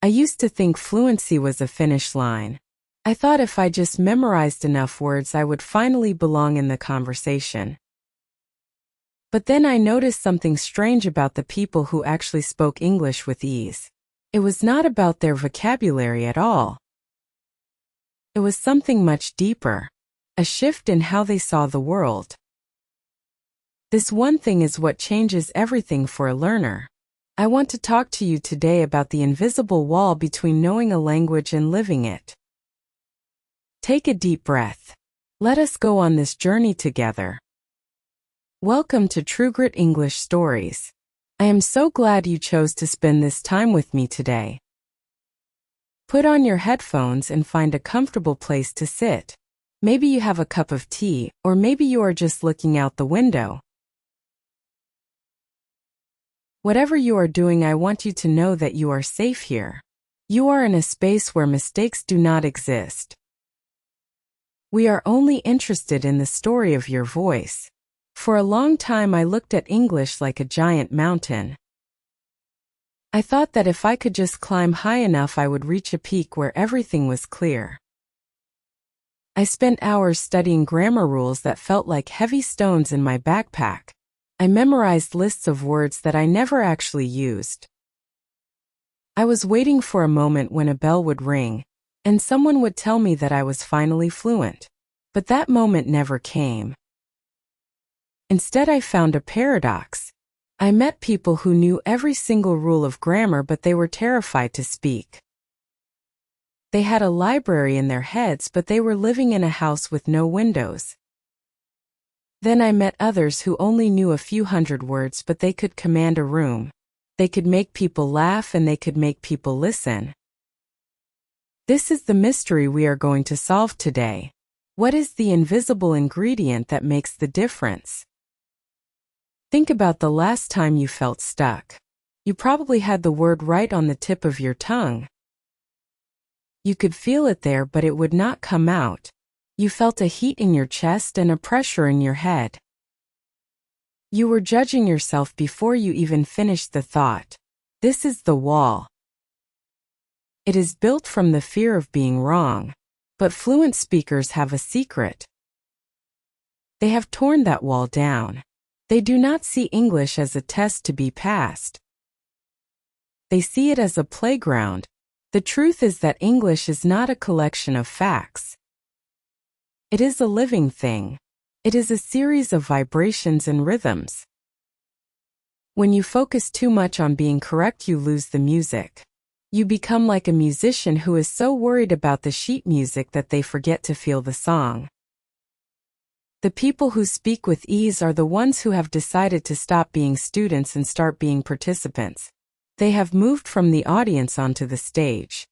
I used to think fluency was a finish line. I thought if I just memorized enough words I would finally belong in the conversation. But then I noticed something strange about the people who actually spoke English with ease. It was not about their vocabulary at all. It was something much deeper. A shift in how they saw the world. This one thing is what changes everything for a learner. I want to talk to you today about the invisible wall between knowing a language and living it. Take a deep breath. Let us go on this journey together. Welcome to True Grit English Stories. I am so glad you chose to spend this time with me today. Put on your headphones and find a comfortable place to sit. Maybe you have a cup of tea, or maybe you are just looking out the window. Whatever you are doing, I want you to know that you are safe here. You are in a space where mistakes do not exist. We are only interested in the story of your voice. For a long time I looked at English like a giant mountain. I thought that if I could just climb high enough I would reach a peak where everything was clear. I spent hours studying grammar rules that felt like heavy stones in my backpack. I memorized lists of words that I never actually used. I was waiting for a moment when a bell would ring, and someone would tell me that I was finally fluent. But that moment never came. Instead, I found a paradox. I met people who knew every single rule of grammar, but they were terrified to speak. They had a library in their heads, but they were living in a house with no windows. Then I met others who only knew a few hundred words, but they could command a room. They could make people laugh and they could make people listen. This is the mystery we are going to solve today. What is the invisible ingredient that makes the difference? Think about the last time you felt stuck. You probably had the word right on the tip of your tongue. You could feel it there, but it would not come out. You felt a heat in your chest and a pressure in your head. You were judging yourself before you even finished the thought. This is the wall. It is built from the fear of being wrong. But fluent speakers have a secret. They have torn that wall down. They do not see English as a test to be passed. They see it as a playground. The truth is that English is not a collection of facts. It is a living thing. It is a series of vibrations and rhythms. When you focus too much on being correct, you lose the music. You become like a musician who is so worried about the sheet music that they forget to feel the song. The people who speak with ease are the ones who have decided to stop being students and start being participants. They have moved from the audience onto the stage.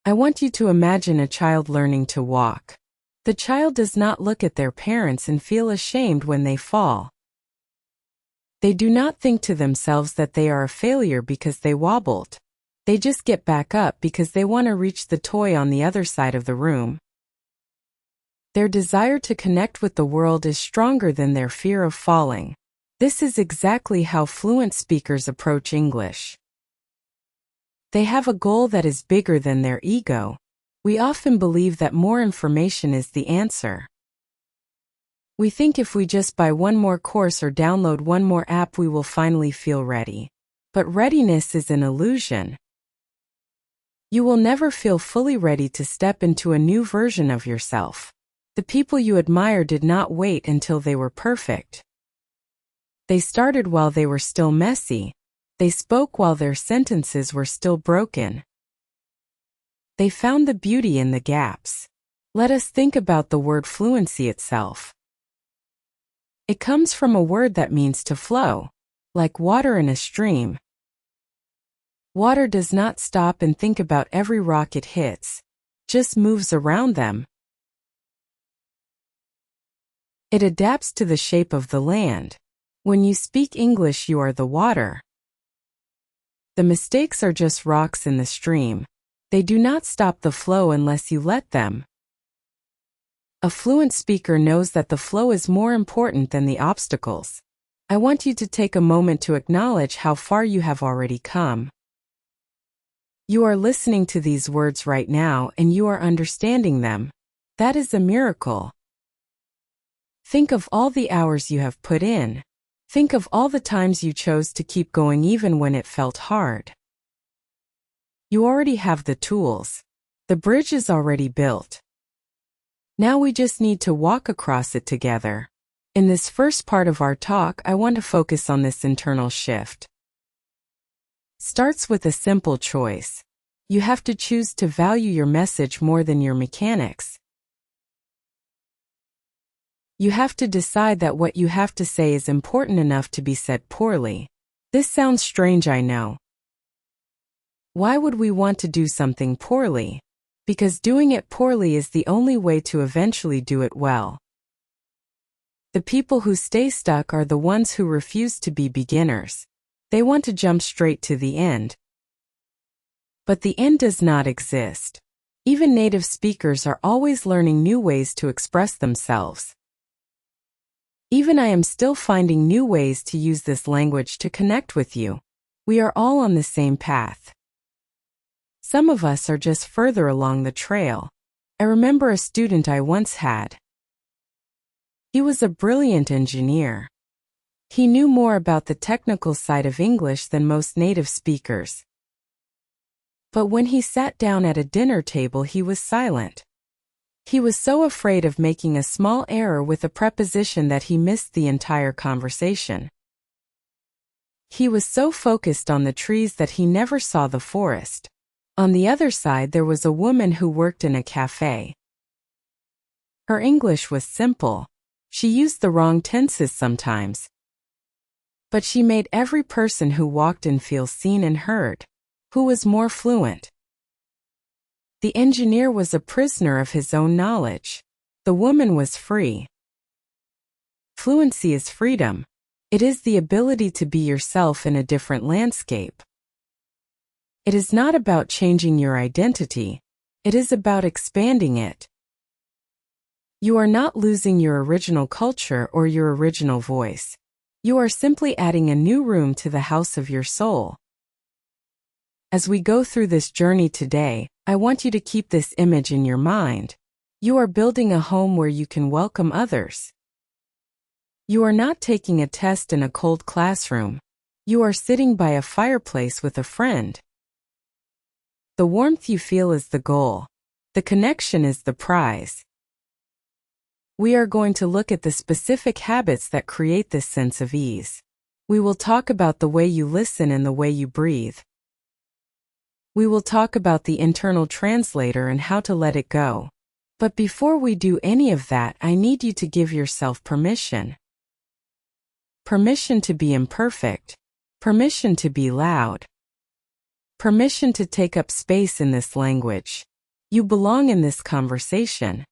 I want you to imagine a child learning to walk. The child does not look at their parents and feel ashamed when they fall. They do not think to themselves that they are a failure because they wobbled. They just get back up because they want to reach the toy on the other side of the room. Their desire to connect with the world is stronger than their fear of falling. This is exactly how fluent speakers approach English. They have a goal that is bigger than their ego. We often believe that more information is the answer. We think if we just buy one more course or download one more app, we will finally feel ready. But readiness is an illusion. You will never feel fully ready to step into a new version of yourself. The people you admire did not wait until they were perfect. They started while they were still messy. They spoke while their sentences were still broken. They found the beauty in the gaps. Let us think about the word fluency itself. It comes from a word that means to flow, like water in a stream. Water does not stop and think about every rock it hits, just moves around them. It adapts to the shape of the land. When you speak English, you are the water. The mistakes are just rocks in the stream. They do not stop the flow unless you let them. A fluent speaker knows that the flow is more important than the obstacles. I want you to take a moment to acknowledge how far you have already come. You are listening to these words right now and you are understanding them. That is a miracle. Think of all the hours you have put in. Think of all the times you chose to keep going even when it felt hard. You already have the tools. The bridge is already built. Now we just need to walk across it together. In this first part of our talk, I want to focus on this internal shift. Starts with a simple choice. You have to choose to value your message more than your mechanics. You have to decide that what you have to say is important enough to be said poorly. This sounds strange, I know. Why would we want to do something poorly? Because doing it poorly is the only way to eventually do it well. The people who stay stuck are the ones who refuse to be beginners. They want to jump straight to the end. But the end does not exist. Even native speakers are always learning new ways to express themselves. Even I am still finding new ways to use this language to connect with you. We are all on the same path. Some of us are just further along the trail. I remember a student I once had. He was a brilliant engineer. He knew more about the technical side of English than most native speakers. But when he sat down at a dinner table, he was silent. He was so afraid of making a small error with a preposition that he missed the entire conversation. He was so focused on the trees that he never saw the forest. On the other side, there was a woman who worked in a cafe. Her English was simple. She used the wrong tenses sometimes. But she made every person who walked in feel seen and heard. Who was more fluent? The engineer was a prisoner of his own knowledge. The woman was free. Fluency is freedom. It is the ability to be yourself in a different landscape. It is not about changing your identity. It is about expanding it. You are not losing your original culture or your original voice. You are simply adding a new room to the house of your soul. As we go through this journey today, I want you to keep this image in your mind. You are building a home where you can welcome others. You are not taking a test in a cold classroom. You are sitting by a fireplace with a friend. The warmth you feel is the goal. The connection is the prize. We are going to look at the specific habits that create this sense of ease. We will talk about the way you listen and the way you breathe. We will talk about the internal translator and how to let it go. But before we do any of that, I need you to give yourself permission. Permission to be imperfect. Permission to be loud. Permission to take up space in this language. You belong in this conversation.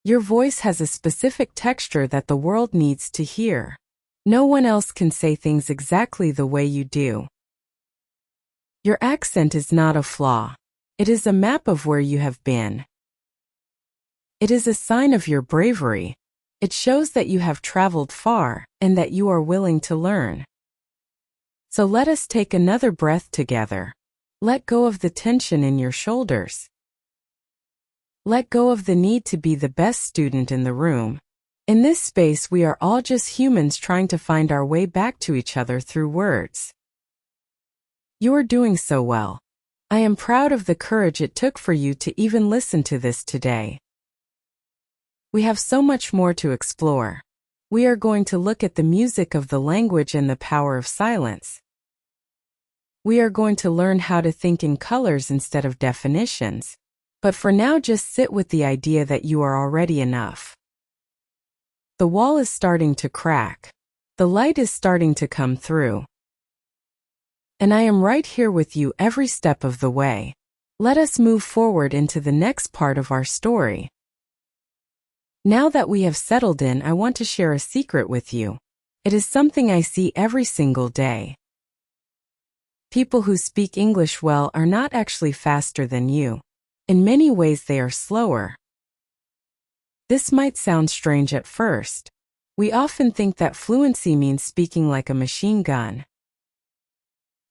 Your voice has a specific texture that the world needs to hear. No one else can say things exactly the way you do. Your accent is not a flaw. It is a map of where you have been. It is a sign of your bravery. It shows that you have traveled far and that you are willing to learn. So let us take another breath together. Let go of the tension in your shoulders. Let go of the need to be the best student in the room. In this space, we are all just humans trying to find our way back to each other through words. You are doing so well. I am proud of the courage it took for you to even listen to this today. We have so much more to explore. We are going to look at the music of the language and the power of silence. We are going to learn how to think in colors instead of definitions. But for now, just sit with the idea that you are already enough. The wall is starting to crack. The light is starting to come through. And I am right here with you every step of the way. Let us move forward into the next part of our story. Now that we have settled in, I want to share a secret with you. It is something I see every single day. People who speak English well are not actually faster than you. In many ways, they are slower. This might sound strange at first. We often think that fluency means speaking like a machine gun.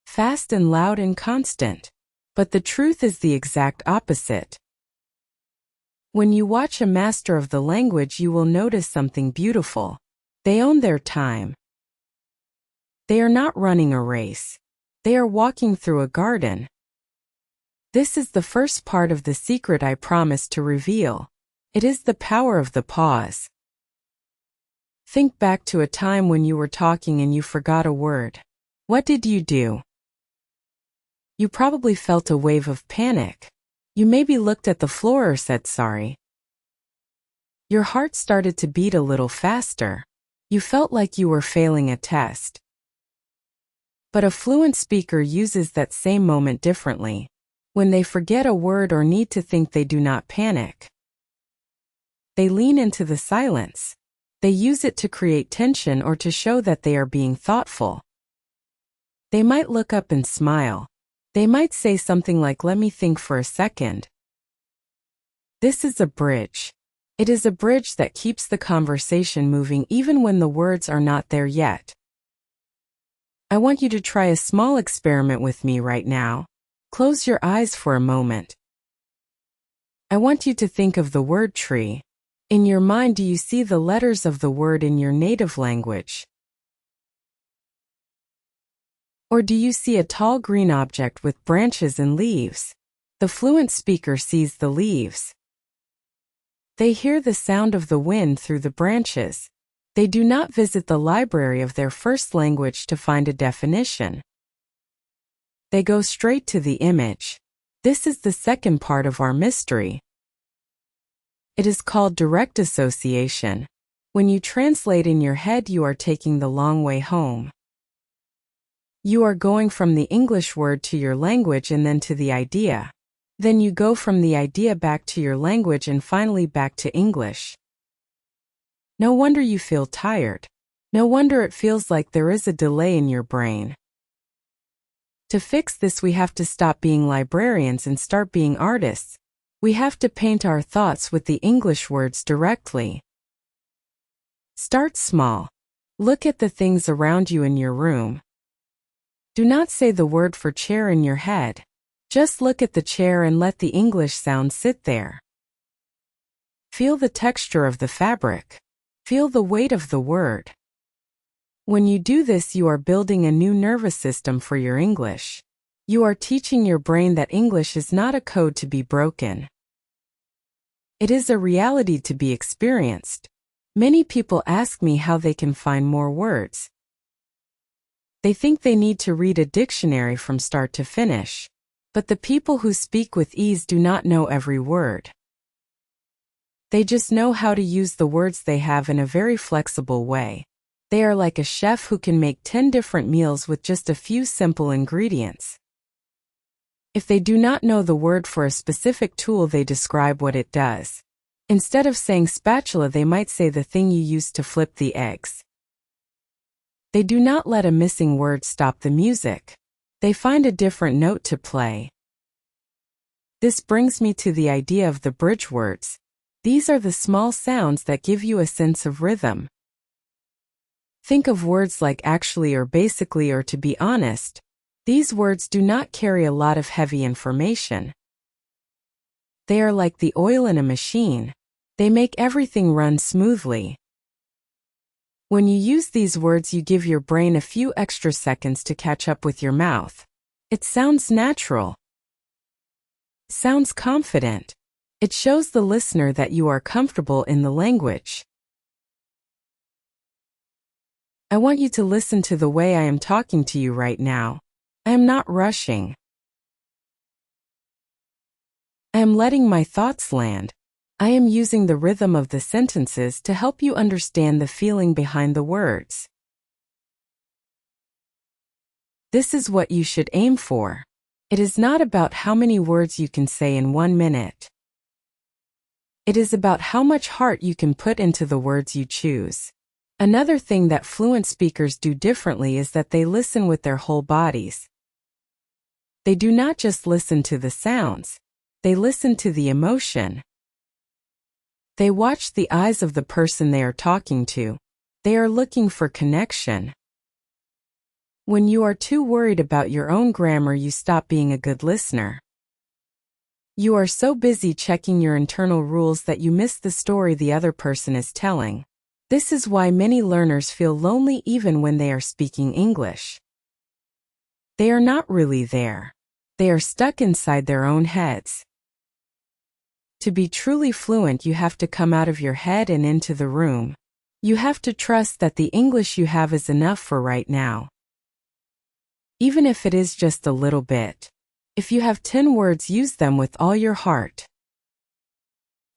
fast and loud and constant. But the truth is the exact opposite. When you watch a master of the language, you will notice something beautiful. They own their time. They are not running a race. They are walking through a garden. This is the first part of the secret I promised to reveal. It is the power of the pause. Think back to a time when you were talking and you forgot a word. What did you do? You probably felt a wave of panic. You maybe looked at the floor or said sorry. Your heart started to beat a little faster. You felt like you were failing a test. But a fluent speaker uses that same moment differently. When they forget a word or need to think, they do not panic. They lean into the silence. They use it to create tension or to show that they are being thoughtful. They might look up and smile. They might say something like, "Let me think for a second." This is a bridge. It is a bridge that keeps the conversation moving even when the words are not there yet. I want you to try a small experiment with me right now. Close your eyes for a moment. I want you to think of the word tree. In your mind, do you see the letters of the word in your native language? Or do you see a tall green object with branches and leaves? The fluent speaker sees the leaves. They hear the sound of the wind through the branches. They do not visit the library of their first language to find a definition. They go straight to the image. This is the second part of our mystery. It is called direct association. When you translate in your head, you are taking the long way home. You are going from the English word to your language and then to the idea. Then you go from the idea back to your language and finally back to English. No wonder you feel tired. No wonder it feels like there is a delay in your brain. To fix this, we have to stop being librarians and start being artists. We have to paint our thoughts with the English words directly. Start small. Look at the things around you in your room. Do not say the word for chair in your head. Just look at the chair and let the English sound sit there. Feel the texture of the fabric. Feel the weight of the word. When you do this, you are building a new nervous system for your English. You are teaching your brain that English is not a code to be broken. It is a reality to be experienced. Many people ask me how they can find more words. They think they need to read a dictionary from start to finish. But the people who speak with ease do not know every word. They just know how to use the words they have in a very flexible way. They are like a chef who can make 10 different meals with just a few simple ingredients. If they do not know the word for a specific tool, they describe what it does. Instead of saying spatula, they might say the thing you use to flip the eggs. They do not let a missing word stop the music. They find a different note to play. This brings me to the idea of the bridge words. These are the small sounds that give you a sense of rhythm. Think of words like actually or basically or to be honest. These words do not carry a lot of heavy information. They are like the oil in a machine. They make everything run smoothly. When you use these words, you give your brain a few extra seconds to catch up with your mouth. It sounds natural. Sounds confident. It shows the listener that you are comfortable in the language. I want you to listen to the way I am talking to you right now. I am not rushing. I am letting my thoughts land. I am using the rhythm of the sentences to help you understand the feeling behind the words. This is what you should aim for. It is not about how many words you can say in 1 minute. It is about how much heart you can put into the words you choose. Another thing that fluent speakers do differently is that they listen with their whole bodies. They do not just listen to the sounds. They listen to the emotion. They watch the eyes of the person they are talking to. They are looking for connection. When you are too worried about your own grammar, you stop being a good listener. You are so busy checking your internal rules that you miss the story the other person is telling. This is why many learners feel lonely even when they are speaking English. They are not really there. They are stuck inside their own heads. To be truly fluent, you have to come out of your head and into the room. You have to trust that the English you have is enough for right now. Even if it is just a little bit. If you have 10 words, use them with all your heart.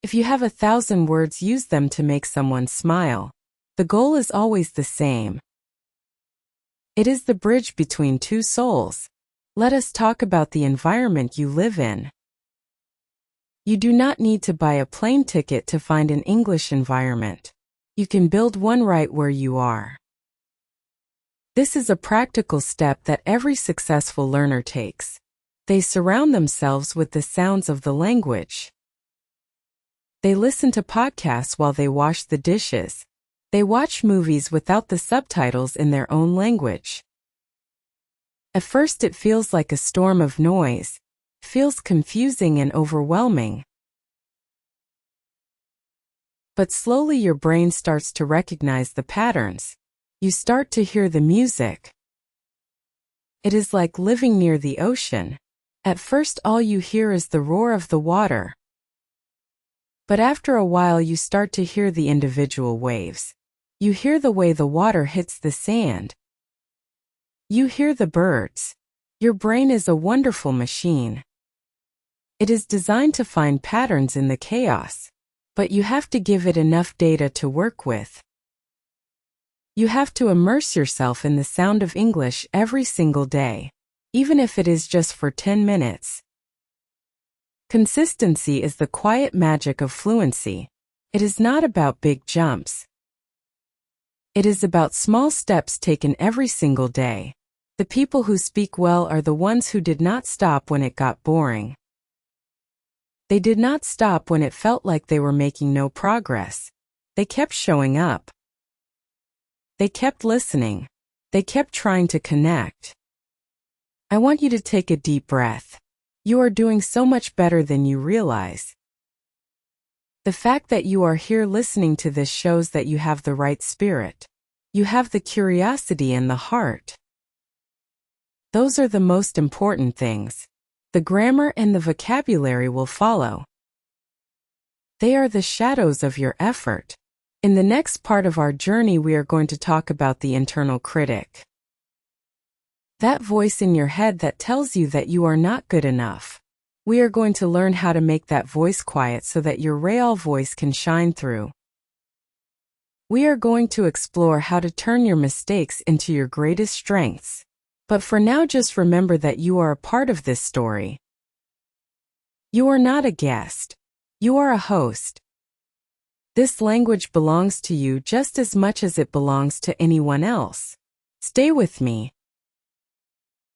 If you have 1,000 words, use them to make someone smile. The goal is always the same. It is the bridge between two souls. Let us talk about the environment you live in. You do not need to buy a plane ticket to find an English environment. You can build one right where you are. This is a practical step that every successful learner takes. They surround themselves with the sounds of the language. They listen to podcasts while they wash the dishes. They watch movies without the subtitles in their own language. At first it feels like a storm of noise, feels confusing and overwhelming. But slowly your brain starts to recognize the patterns. You start to hear the music. It is like living near the ocean. At first all you hear is the roar of the water. But after a while you start to hear the individual waves. You hear the way the water hits the sand. You hear the birds. Your brain is a wonderful machine. It is designed to find patterns in the chaos. But you have to give it enough data to work with. You have to immerse yourself in the sound of English every single day, even if it is just for 10 minutes. Consistency is the quiet magic of fluency. It is not about big jumps. It is about small steps taken every single day. The people who speak well are the ones who did not stop when it got boring. They did not stop when it felt like they were making no progress. They kept showing up. They kept listening. They kept trying to connect. I want you to take a deep breath. You are doing so much better than you realize. The fact that you are here listening to this shows that you have the right spirit. You have the curiosity and the heart. Those are the most important things. The grammar and the vocabulary will follow. They are the shadows of your effort. In the next part of our journey, we are going to talk about the internal critic. That voice in your head that tells you that you are not good enough. We are going to learn how to make that voice quiet so that your real voice can shine through. We are going to explore how to turn your mistakes into your greatest strengths. But for now, just remember that you are a part of this story. You are not a guest. You are a host. This language belongs to you just as much as it belongs to anyone else. Stay with me.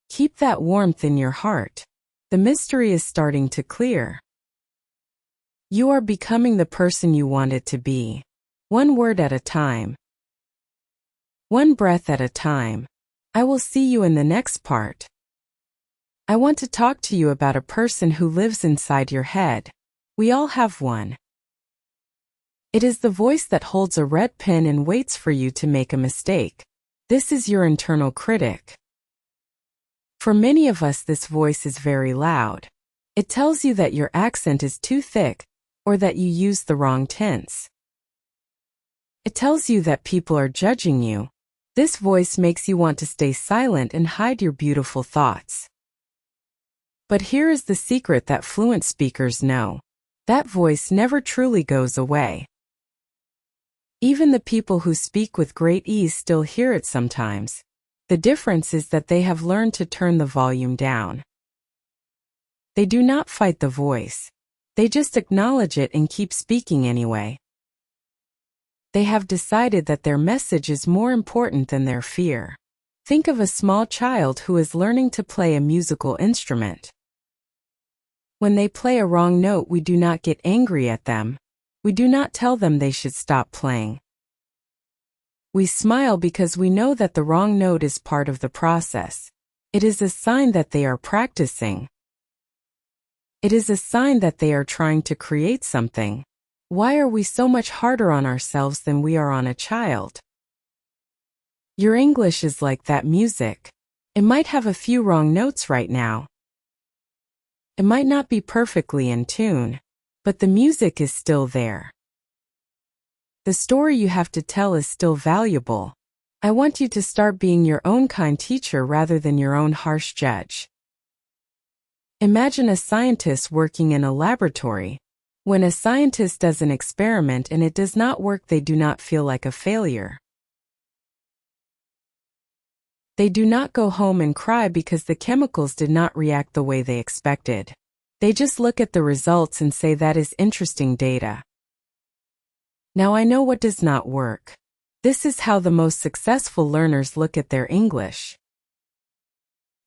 Keep that warmth in your heart. The mystery is starting to clear. You are becoming the person you wanted to be. One word at a time. One breath at a time. I will see you in the next part. I want to talk to you about a person who lives inside your head. We all have one. It is the voice that holds a red pen and waits for you to make a mistake. This is your internal critic. For many of us, this voice is very loud. It tells you that your accent is too thick, or that you use the wrong tense. It tells you that people are judging you. This voice makes you want to stay silent and hide your beautiful thoughts. But here is the secret that fluent speakers know. That voice never truly goes away. Even the people who speak with great ease still hear it sometimes. The difference is that they have learned to turn the volume down. They do not fight the voice. They just acknowledge it and keep speaking anyway. They have decided that their message is more important than their fear. Think of a small child who is learning to play a musical instrument. When they play a wrong note, we do not get angry at them. We do not tell them they should stop playing. We smile because we know that the wrong note is part of the process. It is a sign that they are practicing. It is a sign that they are trying to create something. Why are we so much harder on ourselves than we are on a child? Your English is like that music. It might have a few wrong notes right now. It might not be perfectly in tune, but the music is still there. The story you have to tell is still valuable. I want you to start being your own kind teacher rather than your own harsh judge. Imagine a scientist working in a laboratory. When a scientist does an experiment and it does not work, they do not feel like a failure. They do not go home and cry because the chemicals did not react the way they expected. They just look at the results and say that is interesting data. Now I know what does not work. This is how the most successful learners look at their English.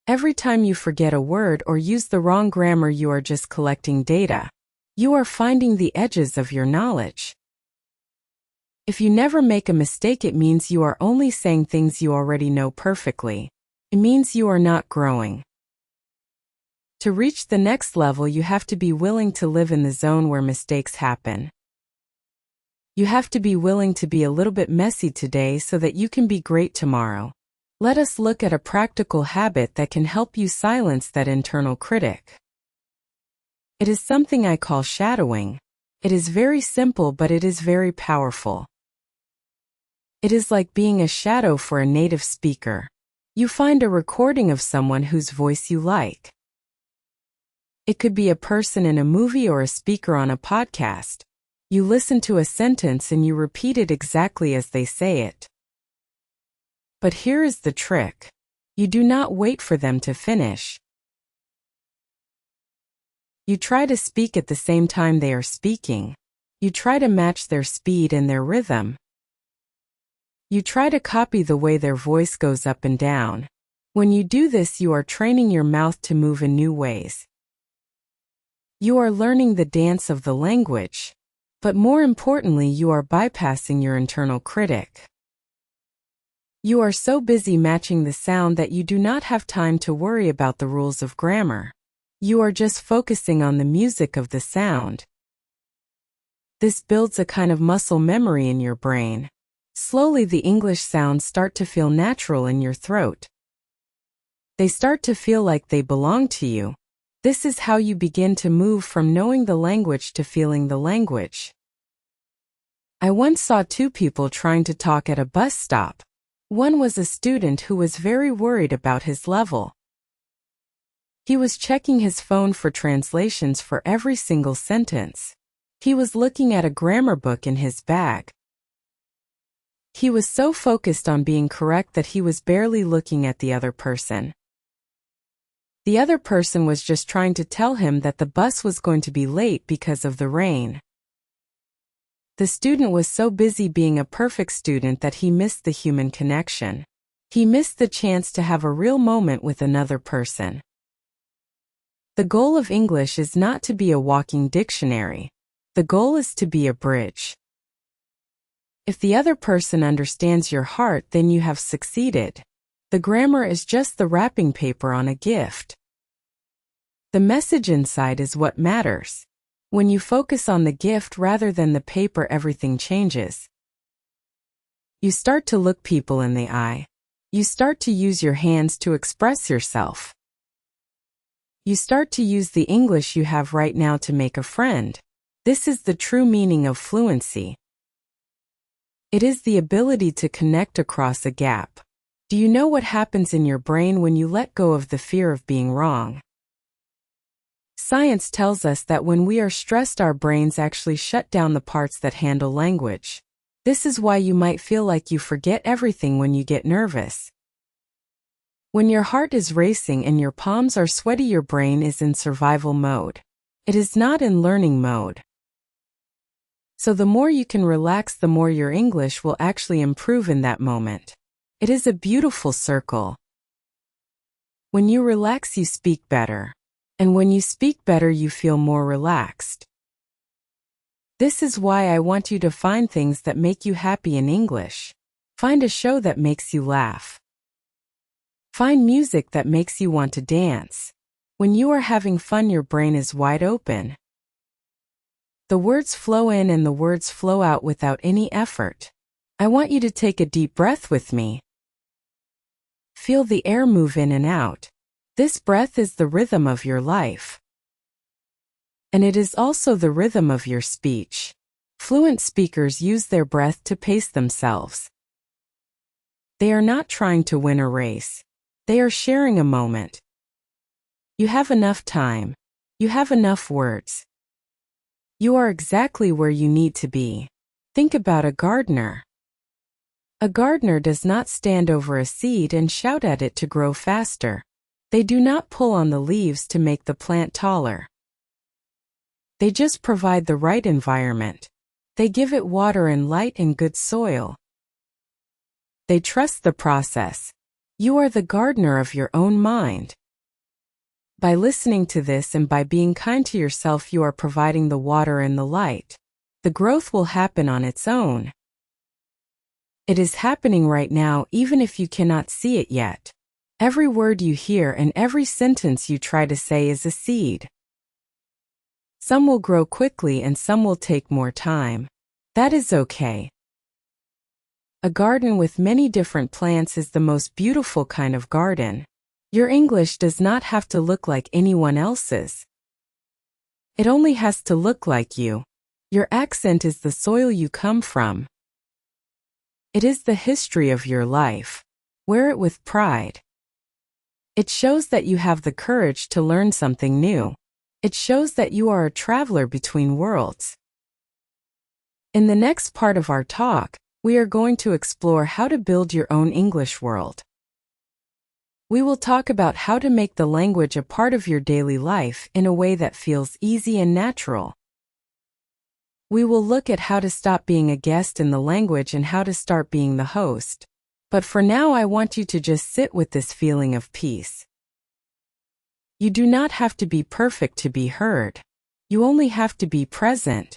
Every time you forget a word or use the wrong grammar, you are just collecting data. You are finding the edges of your knowledge. If you never make a mistake, it means you are only saying things you already know perfectly. It means you are not growing. To reach the next level, you have to be willing to live in the zone where mistakes happen. You have to be willing to be a little bit messy today so that you can be great tomorrow. Let us look at a practical habit that can help you silence that internal critic. It is something I call shadowing. It is very simple, but it is very powerful. It is like being a shadow for a native speaker. You find a recording of someone whose voice you like. It could be a person in a movie or a speaker on a podcast. You listen to a sentence and you repeat it exactly as they say it. But here is the trick. You do not wait for them to finish. You try to speak at the same time they are speaking. You try to match their speed and their rhythm. You try to copy the way their voice goes up and down. When you do this, you are training your mouth to move in new ways. You are learning the dance of the language. But more importantly, you are bypassing your internal critic. You are so busy matching the sound that you do not have time to worry about the rules of grammar. You are just focusing on the music of the sound. This builds a kind of muscle memory in your brain. Slowly, the English sounds start to feel natural in your throat. They start to feel like they belong to you. This is how you begin to move from knowing the language to feeling the language. I once saw two people trying to talk at a bus stop. One was a student who was very worried about his level. He was checking his phone for translations for every single sentence. He was looking at a grammar book in his bag. He was so focused on being correct that he was barely looking at the other person. The other person was just trying to tell him that the bus was going to be late because of the rain. The student was so busy being a perfect student that he missed the human connection. He missed the chance to have a real moment with another person. The goal of English is not to be a walking dictionary. The goal is to be a bridge. If the other person understands your heart, then you have succeeded. The grammar is just the wrapping paper on a gift. The message inside is what matters. When you focus on the gift rather than the paper, everything changes. You start to look people in the eye. You start to use your hands to express yourself. You start to use the English you have right now to make a friend. This is the true meaning of fluency. It is the ability to connect across a gap. Do you know what happens in your brain when you let go of the fear of being wrong? Science tells us that when we are stressed, our brains actually shut down the parts that handle language. This is why you might feel like you forget everything when you get nervous. When your heart is racing and your palms are sweaty, your brain is in survival mode. It is not in learning mode. So the more you can relax, the more your English will actually improve in that moment. It is a beautiful circle. When you relax, you speak better. And when you speak better, you feel more relaxed. This is why I want you to find things that make you happy in English. Find a show that makes you laugh. Find music that makes you want to dance. When you are having fun, your brain is wide open. The words flow in and the words flow out without any effort. I want you to take a deep breath with me. Feel the air move in and out. This breath is the rhythm of your life. And it is also the rhythm of your speech. Fluent speakers use their breath to pace themselves. They are not trying to win a race. They are sharing a moment. You have enough time. You have enough words. You are exactly where you need to be. Think about a gardener. A gardener does not stand over a seed and shout at it to grow faster. They do not pull on the leaves to make the plant taller. They just provide the right environment. They give it water and light and good soil. They trust the process. You are the gardener of your own mind. By listening to this and by being kind to yourself, you are providing the water and the light. The growth will happen on its own. It is happening right now, even if you cannot see it yet. Every word you hear and every sentence you try to say is a seed. Some will grow quickly and some will take more time. That is okay. A garden with many different plants is the most beautiful kind of garden. Your English does not have to look like anyone else's. It only has to look like you. Your accent is the soil you come from. It is the history of your life. Wear it with pride. It shows that you have the courage to learn something new. It shows that you are a traveler between worlds. In the next part of our talk, we are going to explore how to build your own English world. We will talk about how to make the language a part of your daily life in a way that feels easy and natural. We will look at how to stop being a guest in the language and how to start being the host. But for now, I want you to just sit with this feeling of peace. You do not have to be perfect to be heard. You only have to be present.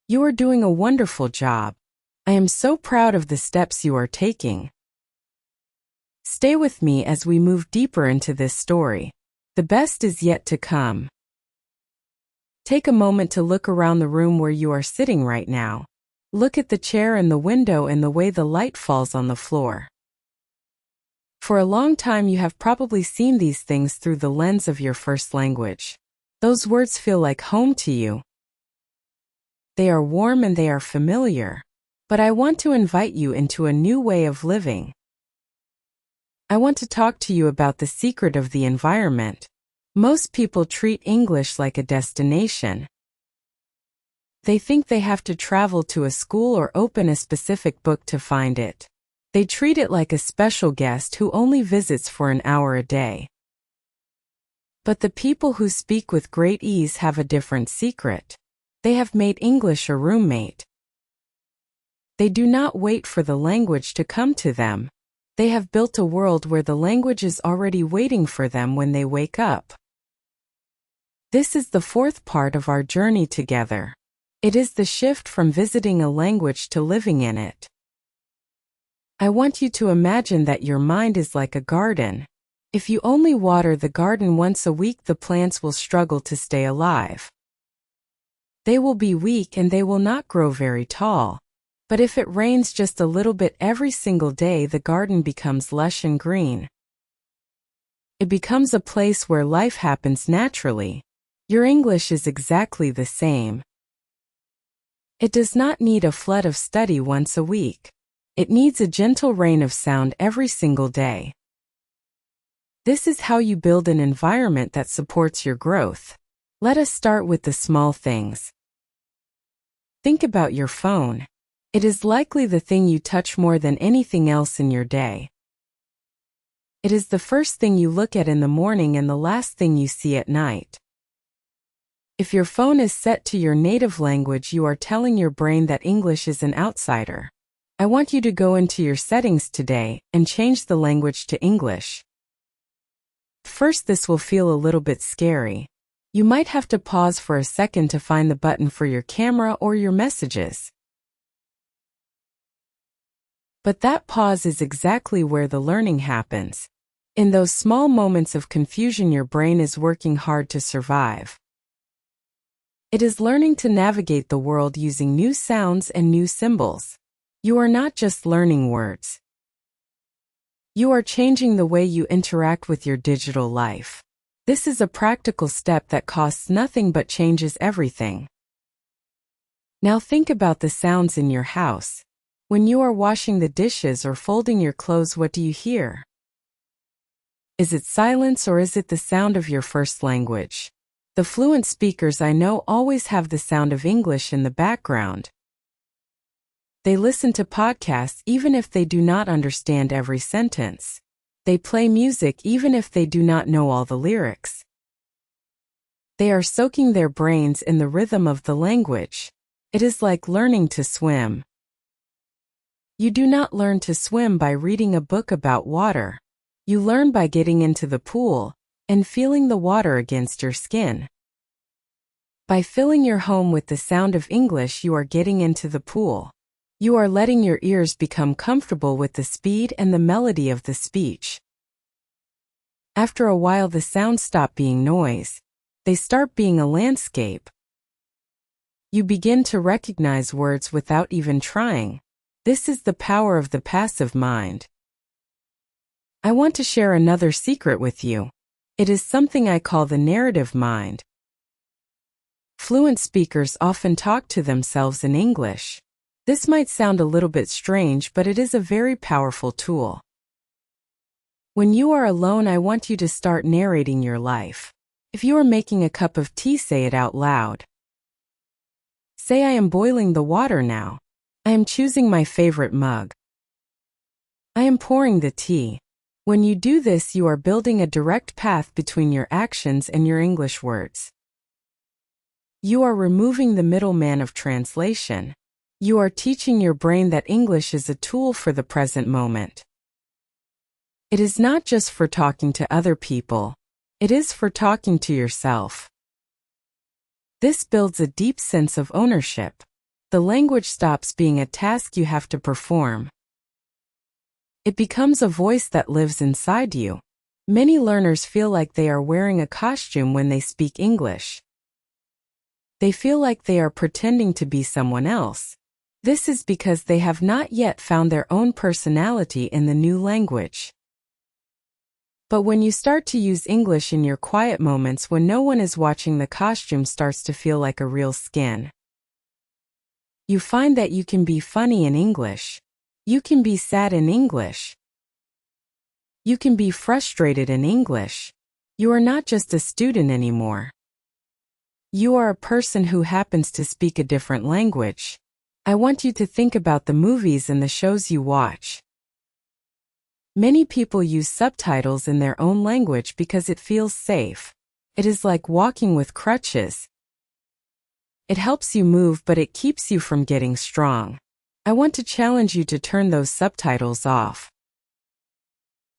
You are doing a wonderful job. I am so proud of the steps you are taking. Stay with me as we move deeper into this story. The best is yet to come. Take a moment to look around the room where you are sitting right now. Look at the chair and the window and the way the light falls on the floor. For a long time you have probably seen these things through the lens of your first language. Those words feel like home to you. They are warm and they are familiar. But I want to invite you into a new way of living. I want to talk to you about the secret of the environment. Most people treat English like a destination. They think they have to travel to a school or open a specific book to find it. They treat it like a special guest who only visits for an hour a day. But the people who speak with great ease have a different secret. They have made English a roommate. They do not wait for the language to come to them. They have built a world where the language is already waiting for them when they wake up. This is the fourth part of our journey together. It is the shift from visiting a language to living in it. I want you to imagine that your mind is like a garden. If you only water the garden once a week, the plants will struggle to stay alive. They will be weak and they will not grow very tall. But if it rains just a little bit every single day, the garden becomes lush and green. It becomes a place where life happens naturally. Your English is exactly the same. It does not need a flood of study once a week. It needs a gentle rain of sound every single day. This is how you build an environment that supports your growth. Let us start with the small things. Think about your phone. It is likely the thing you touch more than anything else in your day. It is the first thing you look at in the morning and the last thing you see at night. If your phone is set to your native language, you are telling your brain that English is an outsider. I want you to go into your settings today and change the language to English. First, this will feel a little bit scary. You might have to pause for a second to find the button for your camera or your messages. But that pause is exactly where the learning happens. In those small moments of confusion, your brain is working hard to survive. It is learning to navigate the world using new sounds and new symbols. You are not just learning words. You are changing the way you interact with your digital life. This is a practical step that costs nothing but changes everything. Now think about the sounds in your house. When you are washing the dishes or folding your clothes, what do you hear? Is it silence or is it the sound of your first language? The fluent speakers I know always have the sound of English in the background. They listen to podcasts even if they do not understand every sentence. They play music even if they do not know all the lyrics. They are soaking their brains in the rhythm of the language. It is like learning to swim. You do not learn to swim by reading a book about water. You learn by getting into the pool and feeling the water against your skin. By filling your home with the sound of English, you are getting into the pool. You are letting your ears become comfortable with the speed and the melody of the speech. After a while, the sounds stop being noise. They start being a landscape. You begin to recognize words without even trying. This is the power of the passive mind. I want to share another secret with you. It is something I call the narrative mind. Fluent speakers often talk to themselves in English. This might sound a little bit strange, but it is a very powerful tool. When you are alone, I want you to start narrating your life. If you are making a cup of tea, say it out loud. Say, I am boiling the water now. I am choosing my favorite mug. I am pouring the tea. When you do this, you are building a direct path between your actions and your English words. You are removing the middleman of translation. You are teaching your brain that English is a tool for the present moment. It is not just for talking to other people. It is for talking to yourself. This builds a deep sense of ownership. The language stops being a task you have to perform. It becomes a voice that lives inside you. Many learners feel like they are wearing a costume when they speak English. They feel like they are pretending to be someone else. This is because they have not yet found their own personality in the new language. But when you start to use English in your quiet moments when no one is watching, the costume starts to feel like a real skin. You find that you can be funny in English. You can be sad in English. You can be frustrated in English. You are not just a student anymore. You are a person who happens to speak a different language. I want you to think about the movies and the shows you watch. Many people use subtitles in their own language because it feels safe. It is like walking with crutches. It helps you move, but it keeps you from getting strong. I want to challenge you to turn those subtitles off.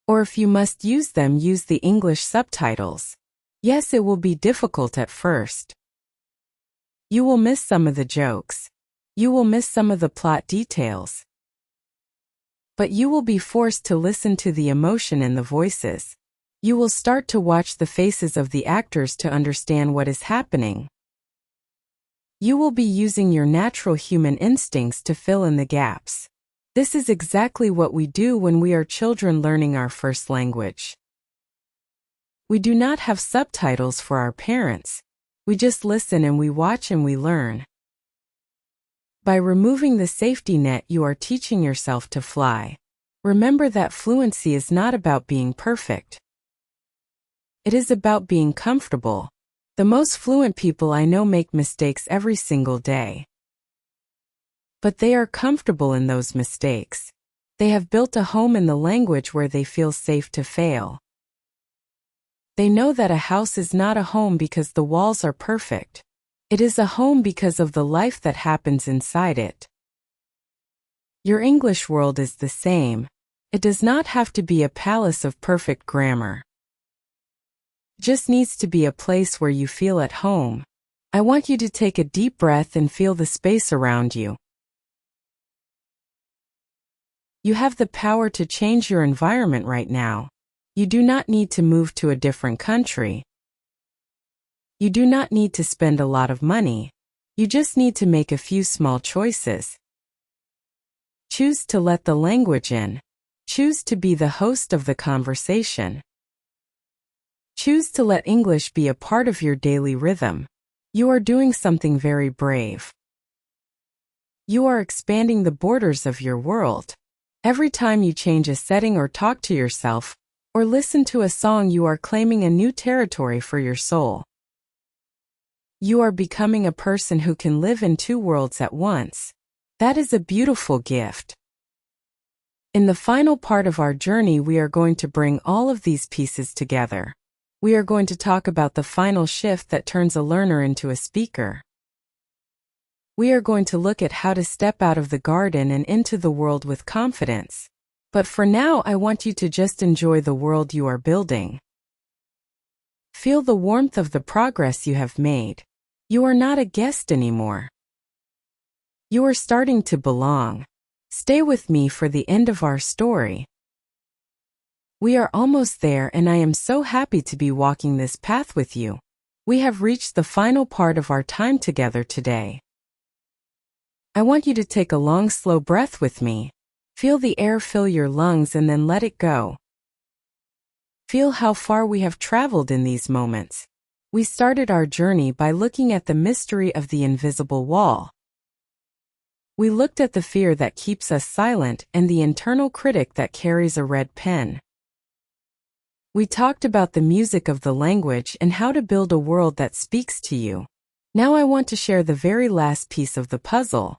Or if you must use them, use the English subtitles. Yes, it will be difficult at first. You will miss some of the jokes. You will miss some of the plot details. But you will be forced to listen to the emotion in the voices. You will start to watch the faces of the actors to understand what is happening. You will be using your natural human instincts to fill in the gaps. This is exactly what we do when we are children learning our first language. We do not have subtitles for our parents. We just listen and we watch and we learn. By removing the safety net, you are teaching yourself to fly. Remember that fluency is not about being perfect. It is about being comfortable. The most fluent people I know make mistakes every single day. But they are comfortable in those mistakes. They have built a home in the language where they feel safe to fail. They know that a house is not a home because the walls are perfect. It is a home because of the life that happens inside it. Your English world is the same. It does not have to be a palace of perfect grammar. It just needs to be a place where you feel at home. I want you to take a deep breath and feel the space around you. You have the power to change your environment right now. You do not need to move to a different country. You do not need to spend a lot of money. You just need to make a few small choices. Choose to let the language in. Choose to be the host of the conversation. Choose to let English be a part of your daily rhythm. You are doing something very brave. You are expanding the borders of your world. Every time you change a setting or talk to yourself, or listen to a song, you are claiming a new territory for your soul. You are becoming a person who can live in two worlds at once. That is a beautiful gift. In the final part of our journey, we are going to bring all of these pieces together. We are going to talk about the final shift that turns a learner into a speaker. We are going to look at how to step out of the garden and into the world with confidence. But for now, I want you to just enjoy the world you are building. Feel the warmth of the progress you have made. You are not a guest anymore. You are starting to belong. Stay with me for the end of our story. We are almost there, and I am so happy to be walking this path with you. We have reached the final part of our time together today. I want you to take a long, slow breath with me. Feel the air fill your lungs and then let it go. Feel how far we have traveled in these moments. We started our journey by looking at the mystery of the invisible wall. We looked at the fear that keeps us silent and the internal critic that carries a red pen. We talked about the music of the language and how to build a world that speaks to you. Now I want to share the very last piece of the puzzle.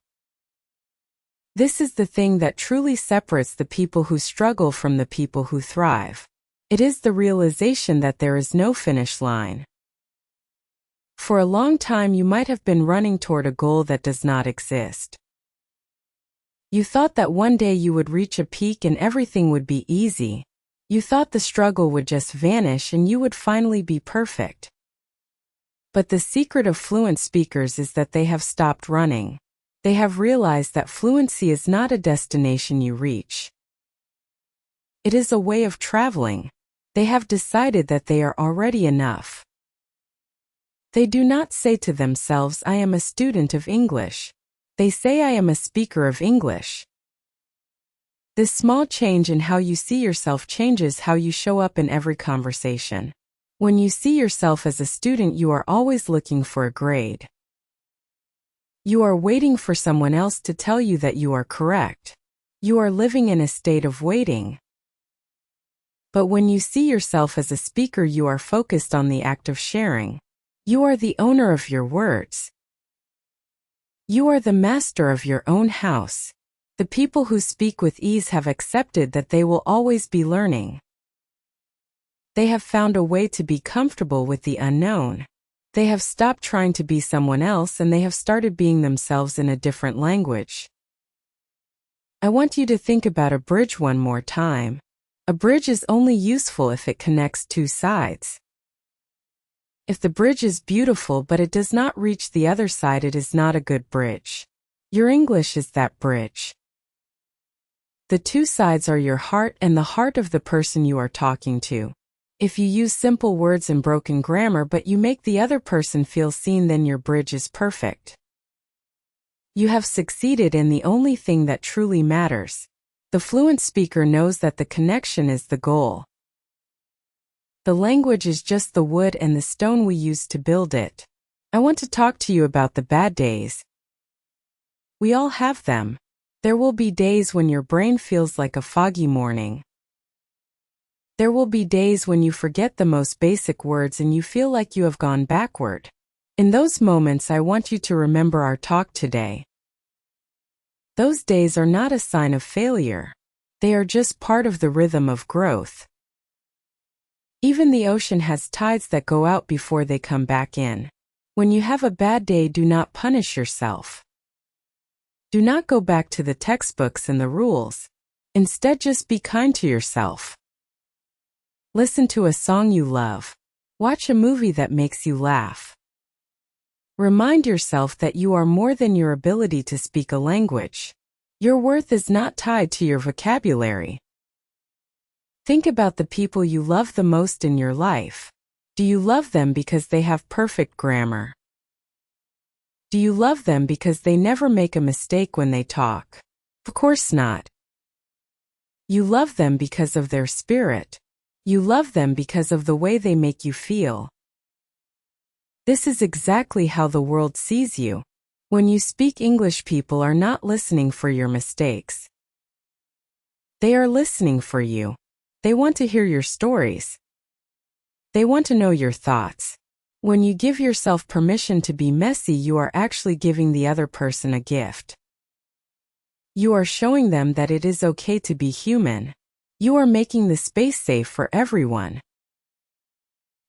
This is the thing that truly separates the people who struggle from the people who thrive. It is the realization that there is no finish line. For a long time, you might have been running toward a goal that does not exist. You thought that one day you would reach a peak and everything would be easy. You thought the struggle would just vanish and you would finally be perfect. But the secret of fluent speakers is that they have stopped running. They have realized that fluency is not a destination you reach. It is a way of traveling. They have decided that they are already enough. They do not say to themselves, I am a student of English. They say, I am a speaker of English. This small change in how you see yourself changes how you show up in every conversation. When you see yourself as a student, you are always looking for a grade. You are waiting for someone else to tell you that you are correct. You are living in a state of waiting. But when you see yourself as a speaker, you are focused on the act of sharing. You are the owner of your words. You are the master of your own house. The people who speak with ease have accepted that they will always be learning. They have found a way to be comfortable with the unknown. They have stopped trying to be someone else and they have started being themselves in a different language. I want you to think about a bridge one more time. A bridge is only useful if it connects two sides. If the bridge is beautiful but it does not reach the other side, it is not a good bridge. Your English is that bridge. The two sides are your heart and the heart of the person you are talking to. If you use simple words and broken grammar but you make the other person feel seen, then your bridge is perfect. You have succeeded in the only thing that truly matters. The fluent speaker knows that the connection is the goal. The language is just the wood and the stone we use to build it. I want to talk to you about the bad days. We all have them. There will be days when your brain feels like a foggy morning. There will be days when you forget the most basic words and you feel like you have gone backward. In those moments, I want you to remember our talk today. Those days are not a sign of failure. They are just part of the rhythm of growth. Even the ocean has tides that go out before they come back in. When you have a bad day, do not punish yourself. Do not go back to the textbooks and the rules. Instead, just be kind to yourself. Listen to a song you love. Watch a movie that makes you laugh. Remind yourself that you are more than your ability to speak a language. Your worth is not tied to your vocabulary. Think about the people you love the most in your life. Do you love them because they have perfect grammar? Do you love them because they never make a mistake when they talk? Of course not. You love them because of their spirit. You love them because of the way they make you feel. This is exactly how the world sees you. When you speak English, people are not listening for your mistakes. They are listening for you. They want to hear your stories. They want to know your thoughts. When you give yourself permission to be messy, you are actually giving the other person a gift. You are showing them that it is okay to be human. You are making the space safe for everyone.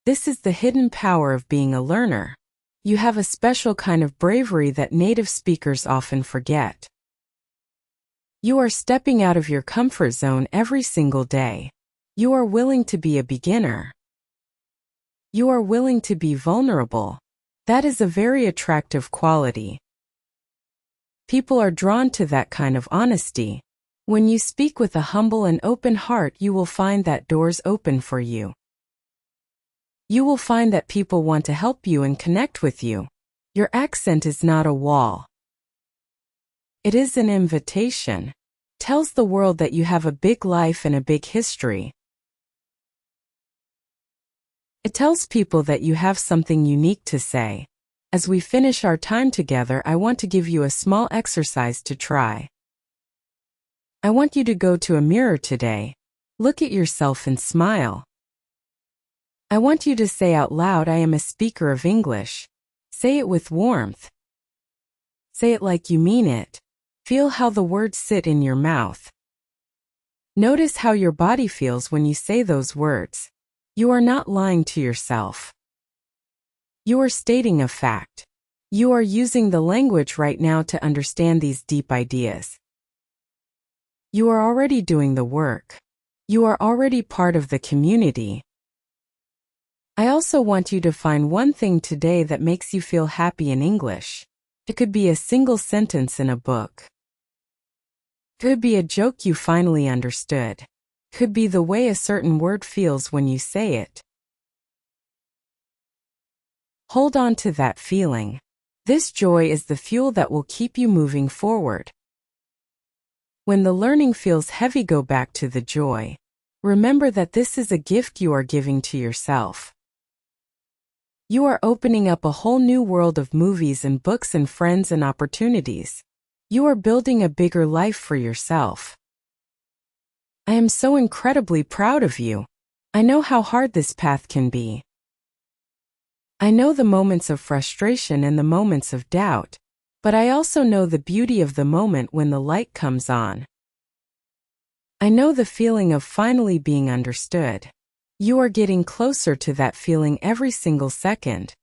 This is the hidden power of being a learner. You have a special kind of bravery that native speakers often forget. You are stepping out of your comfort zone every single day. You are willing to be a beginner. You are willing to be vulnerable. That is a very attractive quality. People are drawn to that kind of honesty. When you speak with a humble and open heart, you will find that doors open for you. You will find that people want to help you and connect with you. Your accent is not a wall. It is an invitation. Tells the world that you have a big life and a big history. It tells people that you have something unique to say. As we finish our time together, I want to give you a small exercise to try. I want you to go to a mirror today. Look at yourself and smile. I want you to say out loud, I am a speaker of English. Say it with warmth. Say it like you mean it. Feel how the words sit in your mouth. Notice how your body feels when you say those words. You are not lying to yourself. You are stating a fact. You are using the language right now to understand these deep ideas. You are already doing the work. You are already part of the community. I also want you to find one thing today that makes you feel happy in English. It could be a single sentence in a book. Could be a joke you finally understood. Could be the way a certain word feels when you say it. Hold on to that feeling. This joy is the fuel that will keep you moving forward. When the learning feels heavy, go back to the joy. Remember that this is a gift you are giving to yourself. You are opening up a whole new world of movies and books and friends and opportunities. You are building a bigger life for yourself. I am so incredibly proud of you. I know how hard this path can be. I know the moments of frustration and the moments of doubt, but I also know the beauty of the moment when the light comes on. I know the feeling of finally being understood. You are getting closer to that feeling every single second.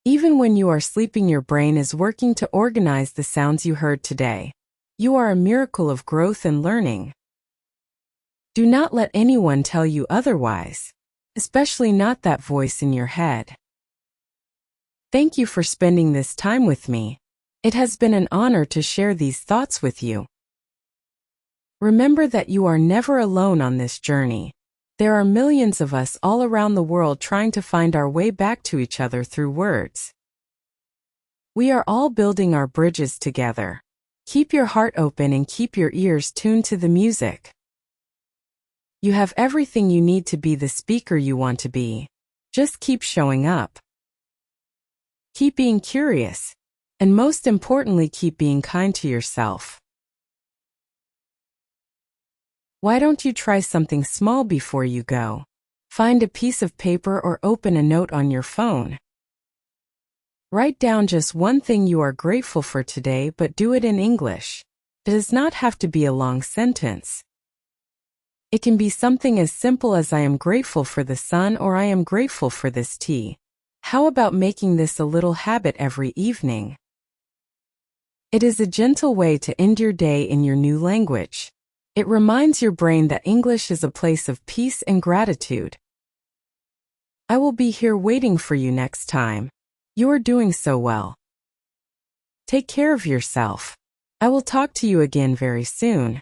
Even when you are sleeping, your brain is working to organize the sounds you heard today. You are a miracle of growth and learning. Do not let anyone tell you otherwise, especially not that voice in your head. Thank you for spending this time with me. It has been an honor to share these thoughts with you. Remember that you are never alone on this journey. There are millions of us all around the world trying to find our way back to each other through words. We are all building our bridges together. Keep your heart open and keep your ears tuned to the music. You have everything you need to be the speaker you want to be. Just keep showing up. Keep being curious. And most importantly, keep being kind to yourself. Why don't you try something small before you go? Find a piece of paper or open a note on your phone. Write down just one thing you are grateful for today, but do it in English. It does not have to be a long sentence. It can be something as simple as I am grateful for the sun or I am grateful for this tea. How about making this a little habit every evening? It is a gentle way to end your day in your new language. It reminds your brain that English is a place of peace and gratitude. I will be here waiting for you next time. You are doing so well. Take care of yourself. I will talk to you again very soon.